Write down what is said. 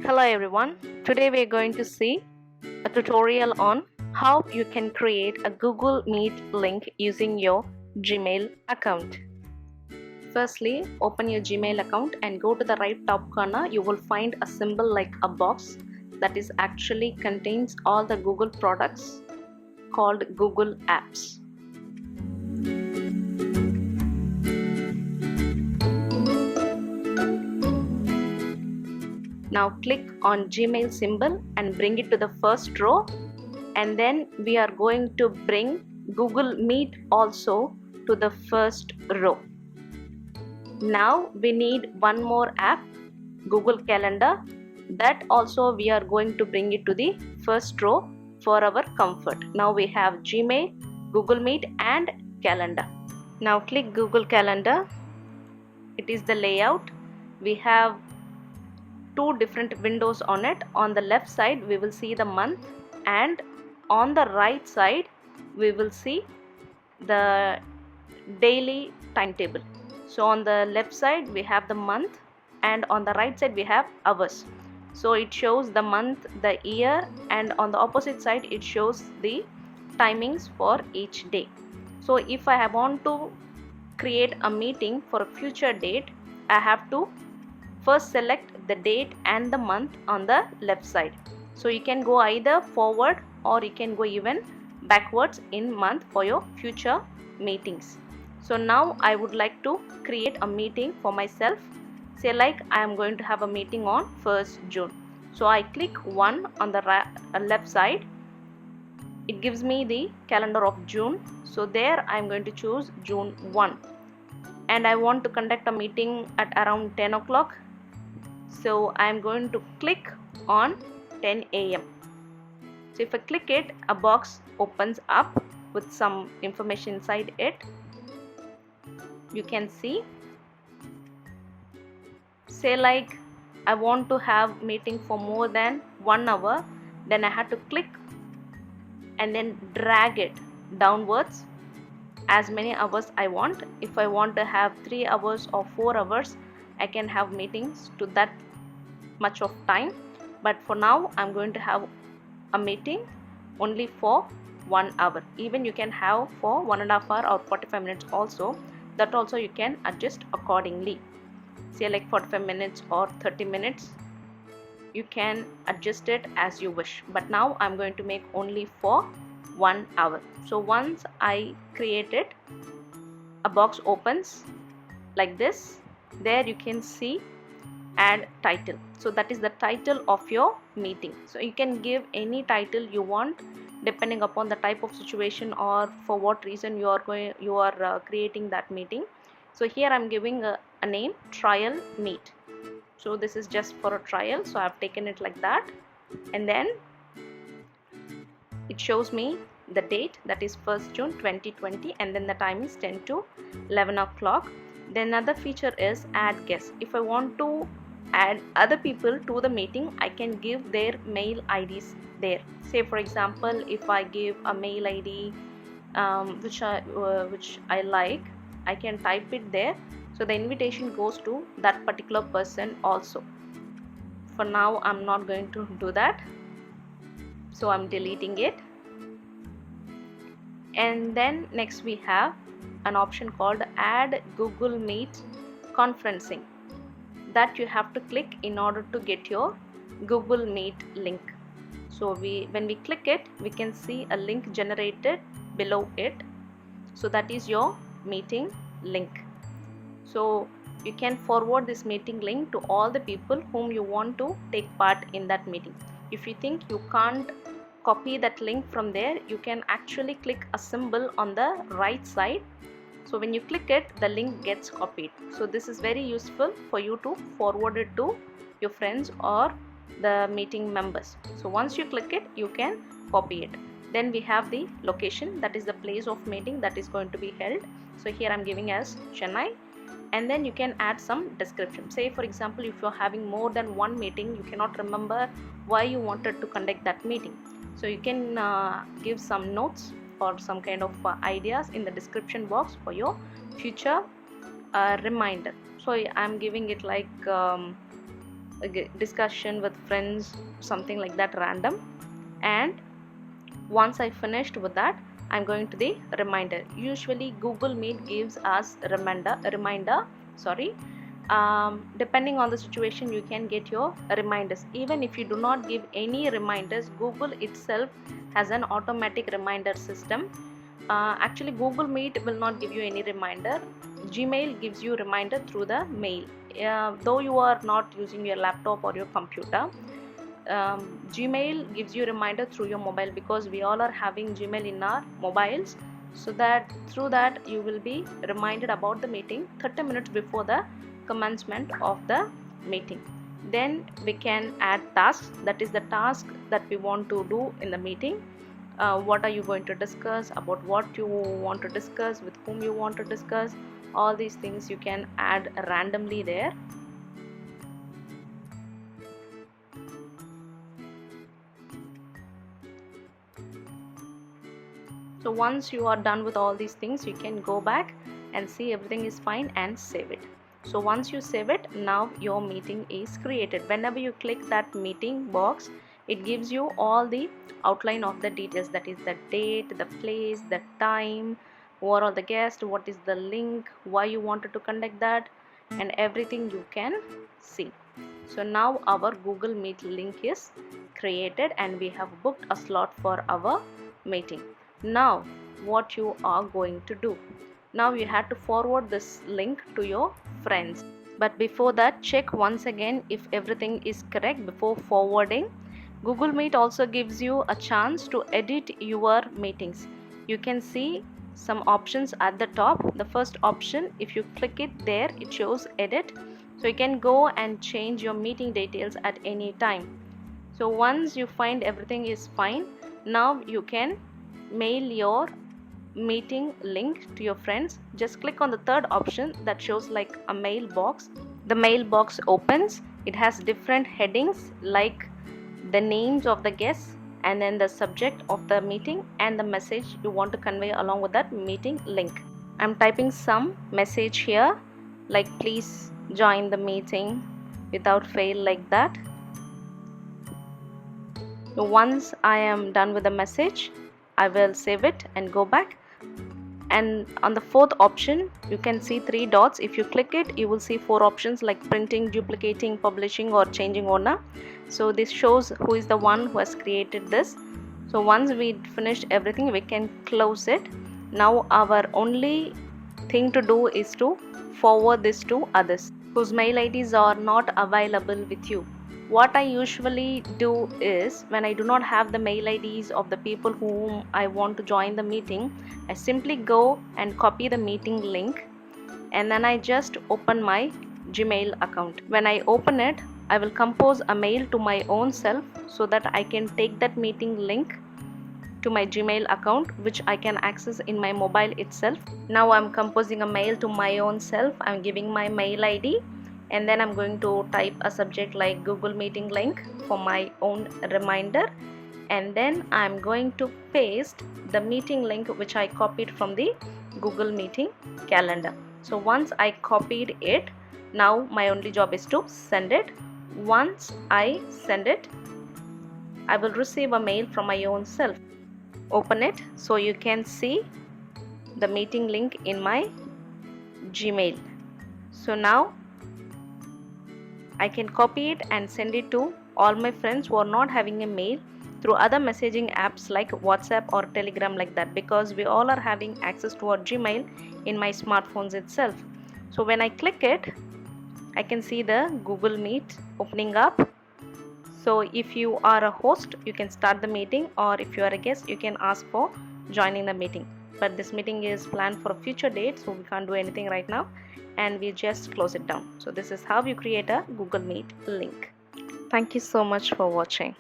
Hello everyone, today we are going to see a tutorial on how you can create a Google Meet link using your Gmail account. Firstly, open your Gmail account and go to the right top corner. You will find a symbol like a box that is actually contains all the Google products called Google Apps. Now click on Gmail symbol and bring it to the first row, and then we are going to bring Google Meet also to the first row. Now we need one more app, Google Calendar. That also we are going to bring it to the first row for our comfort. Now we have Gmail, Google Meet and Calendar. Now click Google Calendar. It is the layout. We have two different windows on it. On the left side we will see the month, and on the right side we will see the daily timetable. So on the left side we have the month, and on the right side we have hours. So it shows the month, the year, and on the opposite side it shows the timings for each day. So if I want to create a meeting for a future date, I have to first select the date and the month on the left side. So you can go either forward or you can go even backwards in month for your future meetings. So now I would like to create a meeting for myself. Say like I am going to have a meeting on 1st June. So I click 1 on the left side. It gives me the calendar of June. So there I am going to choose June 1. And I want to conduct a meeting at around 10 o'clock. So I am going to click on 10 a.m. So if I click it, a box opens up with some information inside it. You can see, say like I want to have meeting for more than 1 hour, then I have to click and then drag it downwards as many hours I want. If I want to have 3 hours or 4 hours, I can have meetings to that much of time, but for now I'm going to have a meeting only for 1 hour. Even you can have for 1.5 hours or 45 minutes also. That also you can adjust accordingly. Say like 45 minutes or 30 minutes, you can adjust it as you wish, but now I'm going to make only for 1 hour. So once I create it, a box opens like this. There you can see add title. So that is the title of your meeting. So you can give any title you want depending upon the type of situation or for what reason you are creating that meeting. So here I'm giving a name, trial meet. So this is just for a trial, so I've taken it like that, and then it shows me the date, that is 1st June 2020, and then the time is 10 to 11 o'clock. Then another feature is add guests. If I want to add other people to the meeting, I can give their mail IDs there. Say for example, if I give a mail ID which I like, I can type it there, so the invitation goes to that particular person also. For now I'm not going to do that, so I'm deleting it. And then next we have an option called add Google Meet conferencing, that you have to click in order to get your Google Meet link. So when we click it, we can see a link generated below it. So that is your meeting link. So you can forward this meeting link to all the people whom you want to take part in that meeting. If you think you can't copy that link from there, you can actually click a symbol on the right side. So when you click it, the link gets copied. So this is very useful for you to forward it to your friends or the meeting members. So once you click it, you can copy it. Then we have the location, that is the place of meeting that is going to be held. So here I'm giving as Chennai, and then you can add some description. Say for example, if you're having more than one meeting, you cannot remember why you wanted to conduct that meeting. So you can give some notes or some kind of ideas in the description box for your future reminder. So I'm giving it like a discussion with friends, something like that random. And once I finished with that, I'm going to the reminder. Usually Google Meet gives us reminder, sorry. Depending on the situation, you can get your reminders. Even if you do not give any reminders, Google itself has an automatic reminder system. Actually, Google Meet will not give you any reminder. Gmail gives you reminder through the mail. Though you are not using your laptop or your computer, Gmail gives you reminder through your mobile, because we all are having Gmail in our mobiles. So that through that you will be reminded about the meeting 30 minutes before the commencement of the meeting. Then we can add tasks, that is the task that we want to do in the meeting. What are you going to discuss, about what you want to discuss, with whom you want to discuss, all these things you can add randomly there. So once you are done with all these things, you can go back and see everything is fine and save it. So once you save it, now your meeting is created. Whenever you click that meeting box, it gives you all the outline of the details, that is the date, the place, the time, who are all the guests, what is the link, why you wanted to conduct that, and everything you can see. So now our Google Meet link is created and we have booked a slot for our meeting. Now what you are going to do, now you have to forward this link to your friends. But before that, check once again if everything is correct before forwarding. Google Meet also gives you a chance to edit your meetings. You can see some options at the top. The first option, if you click it there, it shows edit. So you can go and change your meeting details at any time. So once you find everything is fine, now you can mail your meeting link to your friends. Just click on the third option that shows like a mailbox. The mailbox opens. It has different headings like the names of the guests and then the subject of the meeting and the message you want to convey along with that meeting link. I'm typing some message here like please join the meeting without fail, like that. So once I am done with the message, I will save it and go back. And on the fourth option, you can see 3 dots. If you click it, you will see 4 options like printing, duplicating, publishing, or changing owner. So this shows who is the one who has created this. So once we finished everything, we can close it. Now our only thing to do is to forward this to others whose mail IDs are not available with you. What I usually do is, when I do not have the mail IDs of the people whom I want to join the meeting, I simply go and copy the meeting link and then I just open my Gmail account. When I open it, I will compose a mail to my own self so that I can take that meeting link to my Gmail account, which I can access in my mobile itself. Now I'm composing a mail to my own self. I'm giving my mail ID and then I'm going to type a subject like Google Meeting link for my own reminder, and then I'm going to paste the meeting link which I copied from the Google Meeting calendar. So once I copied it, now my only job is to send it. Once I send it, I will receive a mail from my own self. Open it so you can see the meeting link in my Gmail. So now I can copy it and send it to all my friends who are not having a mail through other messaging apps like WhatsApp or Telegram, like that, because we all are having access to our Gmail in my smartphones itself. So when I click it, I can see the Google Meet opening up. So if you are a host, you can start the meeting, or if you are a guest, you can ask for joining the meeting. But this meeting is planned for a future date, so we can't do anything right now, and we just close it down. So this is how you create a Google Meet link. Thank you so much for watching.